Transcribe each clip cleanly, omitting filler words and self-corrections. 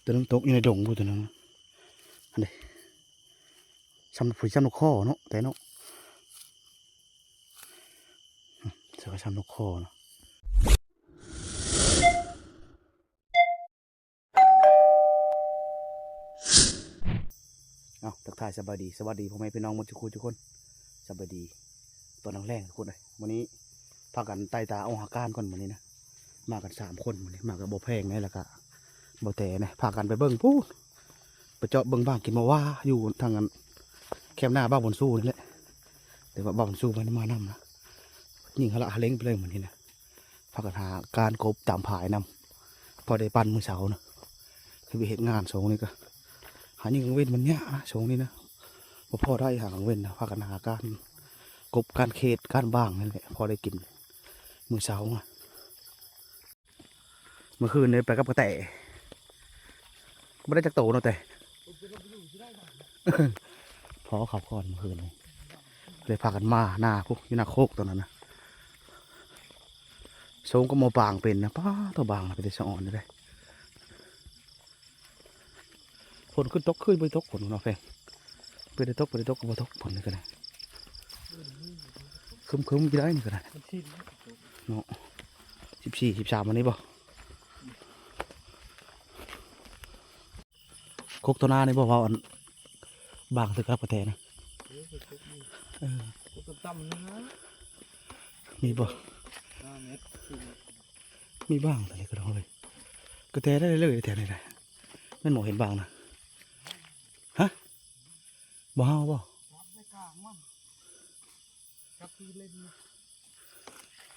ตัวนึงตกอยู่ในดงพูดตัวนึงอันนี้ซ้ำผุยซ้ำนกข้อเนาะแต่เนาะเสือซ้ำนกข้อเนาะเอาทักทายสวัสดีพ่อแม่พี่น้องทุกคนสวัสดีตอนแรกทุกคนเลยวันนี้พากันไต่ตาเอาหาการก่อนวันนี้นะมากัน3 คนวันนี้มากับโบแพงนี่แหละก็โบแต่เนี่ยพากันไปเบิ้งพูดไปเจาะเบิ้งบ้างกินมาว่าอยู่ทางนั้นแคมหน้าบ้านบนสู้นี่แหละแต่ว่าบ้านบนสู้มันมานำนะยิงเขาละเล้งไปเลยเหมือนนี้นะพากันหาการกบตามผายนำพอได้ปั้นมือเสานะคือไปเห็นงานสองนี่ก็หายิงกังเว้นมันเนี้ยนะสองนี่นะพอได้หากังเว้นนะพากันหาการกบการเขตการบ้างนั่นแหละพอได้กินมือเสาเมื่อคืนเนี่ยไปกับกระแตไม่ได้จักโตเนาะแต่พอขับก่อนเมื่อคืนเลยพากันมาหน้าพวกอยู่หน้าโคกตอนนั้นนะทรงก็มาบางเป็นนะป้าตัวบางไปได้สะอ่อนเลยฝนขึ้นตกขึ้นไปตกฝนเนาะแฟงไปได้ตกก็มาตกฝนนี่ก็ได้คึมไปได้นี่ก็ได้เนาะ14 13วันนี้บ่โคกตัวหน้านี่บ่ว่าบางสึกครับกระแตนะมีบ่มีบ้างอะไรก็ได้เลยกระแตได้เลยแถวไหนได้นั่นหมอเห็นบ้างนะฮะบ่เอาบ่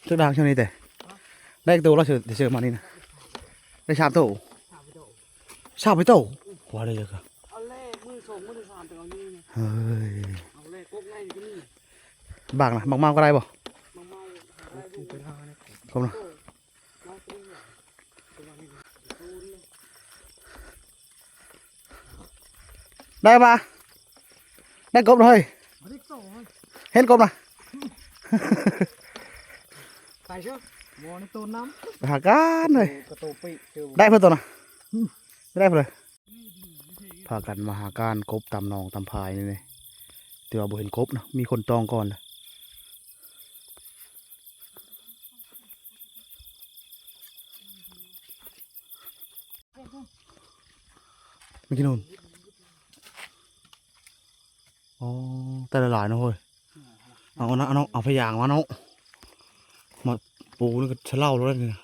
เจ้าด่างเช่นนี้แต่ได้ตัวเราเสือมานี่นะได้ชามโตชามไปโตว่าอะไรเลยครับเอาแรกมือส่งมือสามแต่เอานี่เฮ้ยเอาแรกกบง่ายอยู่นี่บางนะบางมากก็ได้บ่ครบนะได้ปะได้กบเลยเห็นกบนะตายเชียวมอในตัวน้หาการเลยได้เพื่อนตัวนะไม่ได้เพื่อนเลยพากันมาหาการกบตามหนองตามพายนี่เลยแต่ว่าบ่เห็นกบนะมีคนตองก่อนเลยไม่กินนู่นอ๋อแต่ละหลายนะเฮ้ยเอาพยางมาเนาะมาปูนี่ก็เฉล่าแล้วนี่นะ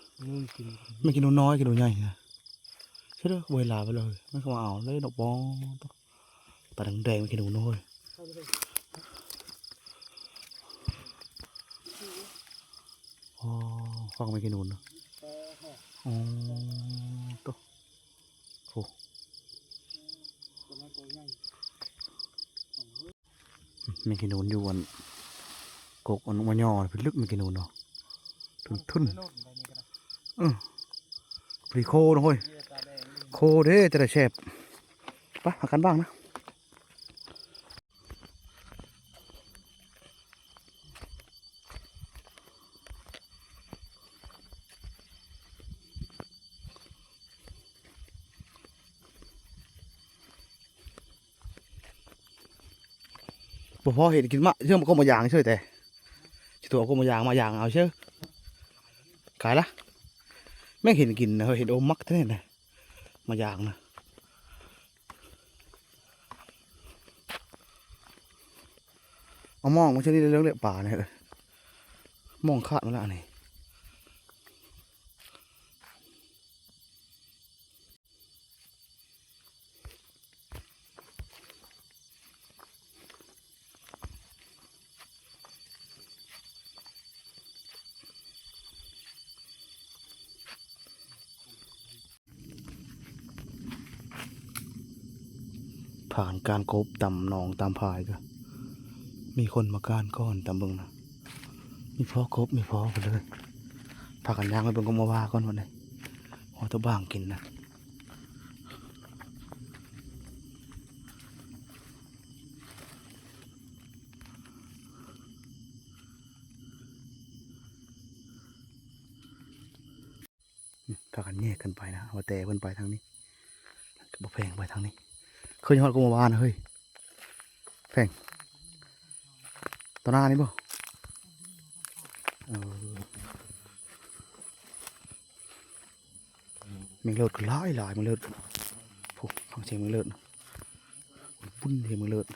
ไม่กินนู่นน้อยกินนู่นใหญ่นะใช่ด้วยเวลาไปเลยไม่เข้ามาเอาเลยดอกบองตาแดงไม่กินนู่นน้อยอ๋อฟังไม่กินนู่นนะอ๋อตัวโอ้ไม่กินนู่นอยู่วันกกอันมันย่อเป็นลึกไม่กินนู่นเนาะทุนปรีโคนะเฮ้ยโคเด้จะได้แซ่บปะหากันบ้างนะบ่พอเห็นกินมะเชื่อมันก็มาอย่างเชื่อแต่ตัวก็มาอย่างเอาเชื่อขายละแม่งเห็นกินนะเห็นโอมักท่านี่นะมาอย่างนะเอามองมันใช่นี่เรื่องเลี้ยป่าเนี่ยมองขาดมาแล้วนี่ผ่านการกบตำหนองตามพายก็มีคนมาการก้อนตำเบิงนะมีพ่อกบมีพ่อไปเลยพากันย่างไปเบิงก็มาว่าก้อนวันนี้หัวตัวบ้างกินนะพากันแยกกันไปนะว่าแต่เพิ่นไปทางนี้ บ่แพงไปทางนี้เคยฮอดกูมาบ้านนะเฮ้ยแพงตอนหน้านี่บ่เออมันเลิศก็หลายหลายมันเลิศพวกฟังเสียงมันเลิศปุ้นเสียงมันเลิศ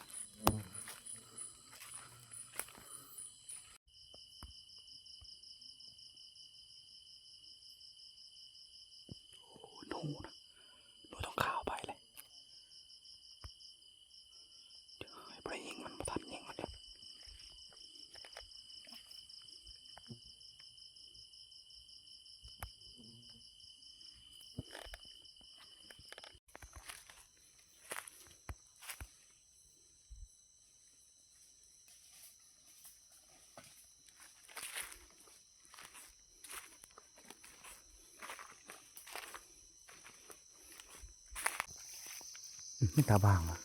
โอ้โหนะหนูต้องข้าวไปเลยเดี๋ยวให้ไปยิงมันมาทันยิงมันเดี๋ยวไม่ตาบางอ่ะ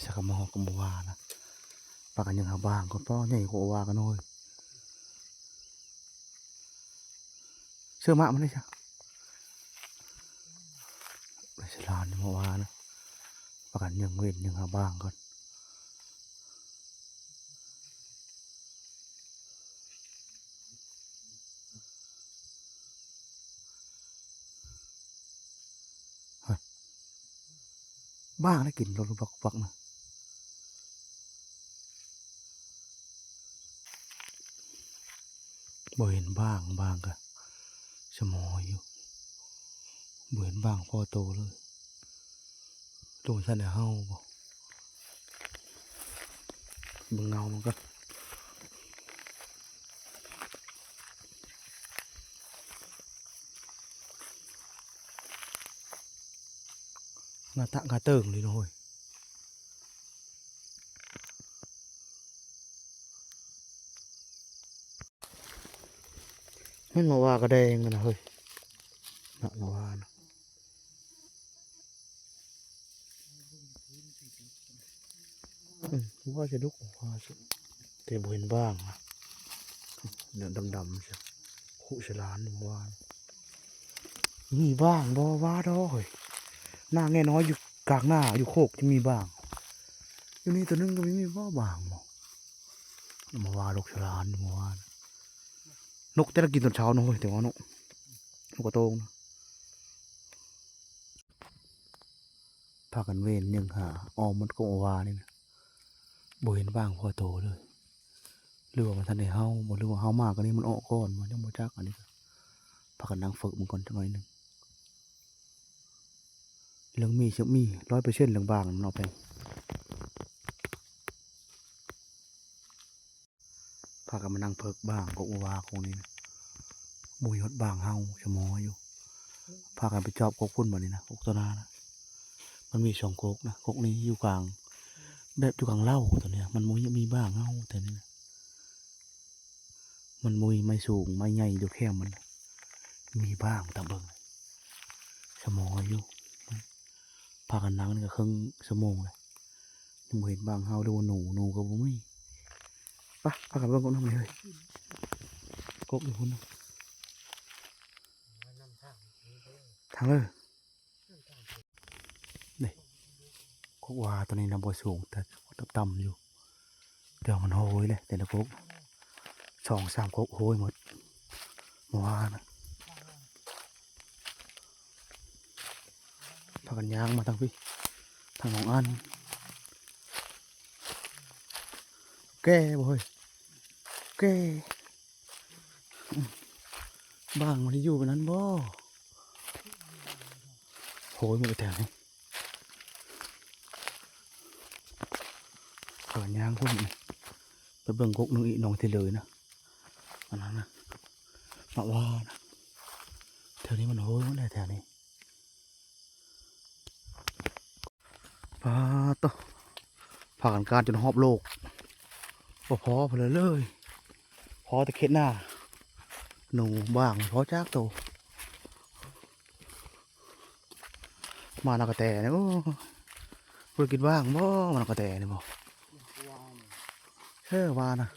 สักมอกับบวานะปากกันยังหาบางก็ป้อใหญ่กว่าวากันน้อยเชื่อมะมันได้ใช่ไปฉลาดนี่มาวานะปากกันยังเว้นยังหาบางก่อนบ้างได้กินรถบักนะบ่เห็นบ้างกะสมออยู่บ่เห็นบ้างพอโตเลยตรงชั้นเดียวเฮาบ่เบิ่งเงามันก็งาตะงาเติงเลยน้อยมันมาว่าก็แดงนะเฮ้ยนะมาว่านะว่าจะดุกว่าสิแต่บ่เห็นบ้างนะเนี่ยดำๆใช่หูฉลานมาว่ามีบ้างบ่ว่าดอกเฮ้ยหน้าแง่น้อยอยู่กลางหน้าอยู่โคกจะมีบ้างอยู่นี่ตัวนึงก็ไม่มีบ้าบางบ่มาว่าลูกฉลานมาว่านกแต่ละกินตอนเช้าเนาะเฮ้ยแต่ว่านกกระโตงนะพากันเว้นยังหาออมมันก็ว่านี่นะบ่เห็นบ้างพอโตเลยหรือว่ามันทันได้เฮาบ่หรือว่าเฮามากกว่านี้มันออกก่อนมันยังบ่จักอันนี้ก็พากันนั่งฝึกมันก่อนจักหน่อยหนึงเรื่องมีเชื่อมี100%เรื่องบ้างมันเอาไปพากันมานั่งเพิกบ้างก็ว่าคงนี้นะบ่ยดบ้างเฮาชะมออยู่พากันไปจอบกกพุ่นบ่นี่นะกกตัวนานะมันมี2กกนะกกนี้อยู่กลางแบบอยู่กลางเล่าตัวเนี้ยมันมีบ้างเฮาแต่นี่นะมันไม่สูงไม่ใหญ่อยู่แค่มันมีบ้างตามเบิ่งชะมออยู่พากันนั่งนี่ก็ครึ่งชั่วโมงเลยยังบ่เห็นบ้างเฮาหรือว่าหนูก็บ่มีไปพากันเบิ่งกกน้ำเลยเฮ้ยกกอยู่พุ่นนะทางเลยนี่กกว่าตัวนี้นะบ่สูงแต่ต่ำๆอยู่เดี๋ยวมันโหยเลยแต่ละกก2-3กกโหยหมดเมื่อวานนะพากันย่างมาทางพี่ทางของอันแก่บ่เฮ้ยแก่บ้างมันที่อยู่บนนั้นบ่โหยหมดแถวนี้พากันย่างพุ่นนี่ไปเบิ่งกกนึงอีกน้องที่เลยนะอันนั้นนะมาว่านะแถวนี้มันโหยหมดเลยแถวนี้ปาต่อพากันการจนหอบโลกบ่พอพอเลยพอแต่เข็ดหน้าหนูบ้างพอจากโตมานากระแตเนี่ยโอ้เพื่อกินบ้างบ่มานากระแตเนี่ยบ่เฮ้ว่านะ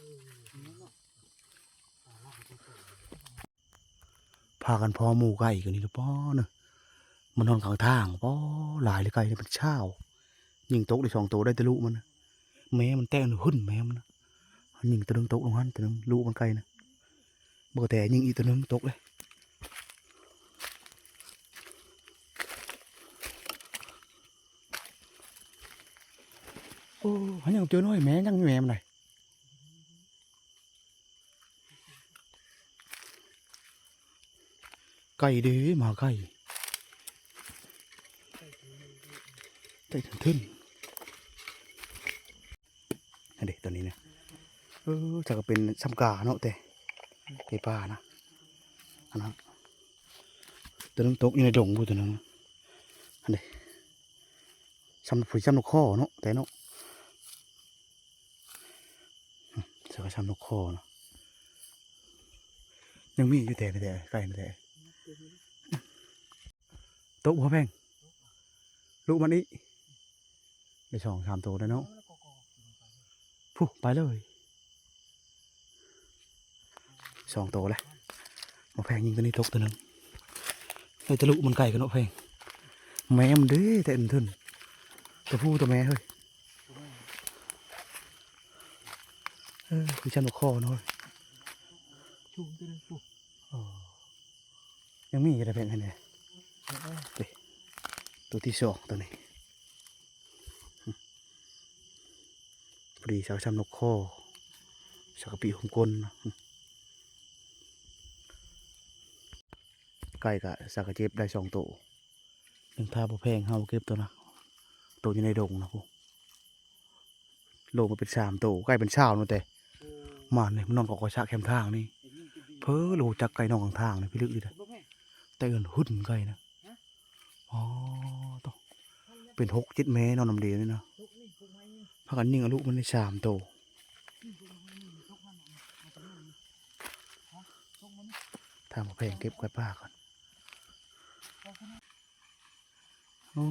พากันพอหมูไก่กันนี่หรือเปล่าเนอะ มันนอนข้างทางป้อหลายเลยไก่เนี่ยมันเช่ายิงตกได้2 ตัวได้แต่ลูกมันนะแม่มันแต้นหุ่นแม่มันนะยิงตัวนึงตกลงหันตัวนึงลูกมันไก่นะบ่แต่ยิงอีกตัวนึงตกเลยโอ้หันยังเจอน้อยแม่ยังมีแม่มันไหนไก่ดีมาไก่ไก่ทึนอันเด็กตัวนี้นะจะก็เป็นซ้ำกาเนาะแต่ไก่ป่านะอันนั้นตัวนึงตกอยู่ในดงพูตัวนึงอันเด็กซ้ำผุยซ้ำนกข้อเนาะแต่เนาะจะก็ซ้ำนกข้อเนาะยังมีอยู่แต่ไก่แต่ตกหัวแพงลูกมันนี่ได้2-3 ตัวแล้วเนาะผู้ไปเลย2 ตัวเลยมาแพงยิงตัวนี้ตกตัวนึงเลยจะลุมันไก่กันเนาะแพงแม่มันดื้อแต่อึนทึนตัวผู้ตัวแม่เฮ้ยคือฉันหัวคอเนาะ ชูตัวนึงชู ยังมีอะไรแพงให้เนี่ยตัวที่2ตัวนี้พอดีสาวช้ำนกข้อสักปีของกลนะไก่กะสักเจ็บได้2 ตัวยังท่าบ่แพงเฮาเก็บตัวนะตัวอยู่ในดงนะพวกโลมันเป็น3 ตัวไก่เป็นเช้านู่นแต่มาเนี่ยมันนอนกอกระชะแคมทางนี่เพ้อโลจักไก่นอนข้างทางนี่พี่ลึกดีนะแต่เอินหุ่นไก่นะอ๋อต้องเป็น6-7 เมตรนอนน้ำเดียวนี่นะพากันยิงอาลูกมันได้3 ตัวทางบ่แพงเก็บไว้ป้าก่อนโอ้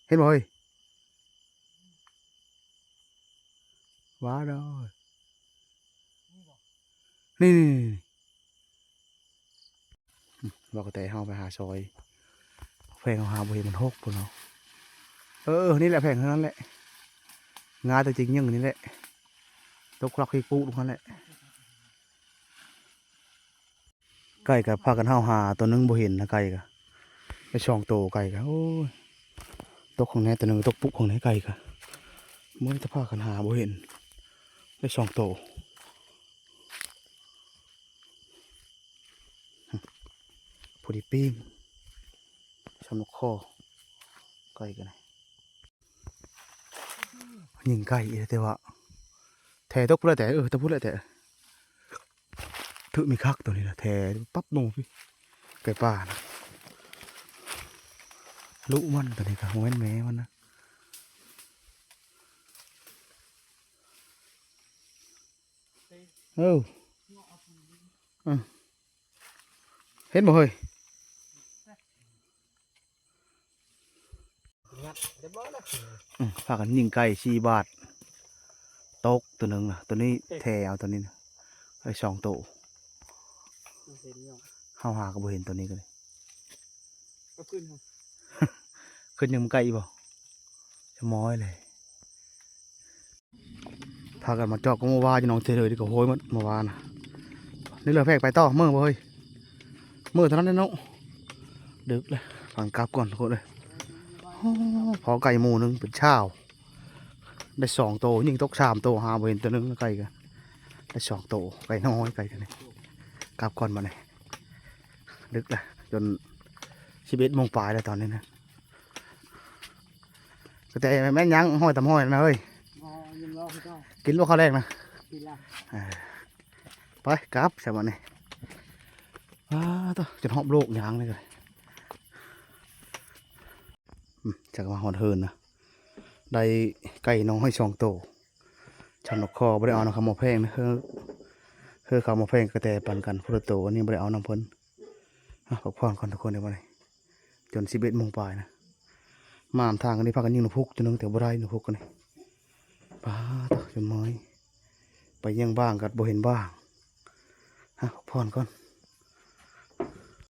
เห็นบ่เฮ้ยว้าดอยนี่บอกแต่เฮาไปหาซอยแพงเอาหาบ่เห็นมัน6พุ่นเนาะนี่แหละแพงเท่านั้นแหละงาแต่จริงยังนี่แหละตกคลักขี้ปูตรงนั้นแหละไก่กับพากันเฮาหาตัวนึงบ่เห็นนะไก่กับไป2 ตัวไก่กับโอ้ยตกของแน่ตัวนึงตกปุ๊กของไหนไก่กับมื่อจะพากันหาบ่เห็นไป2 ตัวพอดีปิ้งชำนกข้อไก่กันนะยิงไก่แต่ว่าแถตกพูดแต่แต่พูดแต่ถือมีคักตัวนี้นะแถปั๊บลงพี่ไก่ป่านะลูกมันตัวนี้กับแม่แม่มันนะเห็นบ่เฮ้ยพากันยิงไก่4 บาทตกตัวหนึ่งนะตัวนี้แถเอาตัวนี้นะไอ้2 ตัวเฮาหาก็บ่เห็นตัวนี้กันเลย ก็ขึ้น ขึ้นยังไก่บ่จะม้อยเลยพากันมาจอกก็มาว่าจะน้องเทเลยดีกว่าโหยมันมาว่านะนี่เลยแพกไปต่อเมื่อบ่เฮ้ยเมื่อเท่านั้นเนาะดึกเลยฝังกลับก่อนทุกคนเลยพอไก่หมูนึงเป็นเช้าได้2 ตัวยิงตก3 ตัวหาบ่เห็นตัวนึงไก่กันได้2 ตัวไก่น้อยไก่กันเลยกลับก่อนมาเลยดึกเลยจน11 โมงปลายแล้วตอนนี้นะแต่แม่ยังห้อยตำห้อยนะเฮ้ยกินลูกข้าวแรกนะไปกลับใช่ไหมเนี่ยต่อจนหอบโลกยางเลยจากมาหอนเฮินนะได้ไก่น้องให้2 ตัวฉันนกคอไม่ได้เอาน้ำขาวหมอแพงนะขาวหมอแพงกระแตปันกันพุทธโตวันนี้ไม่ได้เอาน้ำพ้นพักผ่อนก่อนทุกคนเดี๋ยวมาเลยจน11 โมงปลายนะมาทางกันนี่พากันยิงนกพุกจนนึงแต่บ่ได้นกพุกกันนี่ป้าต่อจนม้อยไปยังบ้างกัดบ่เห็นบ้างพักผ่อนก่อน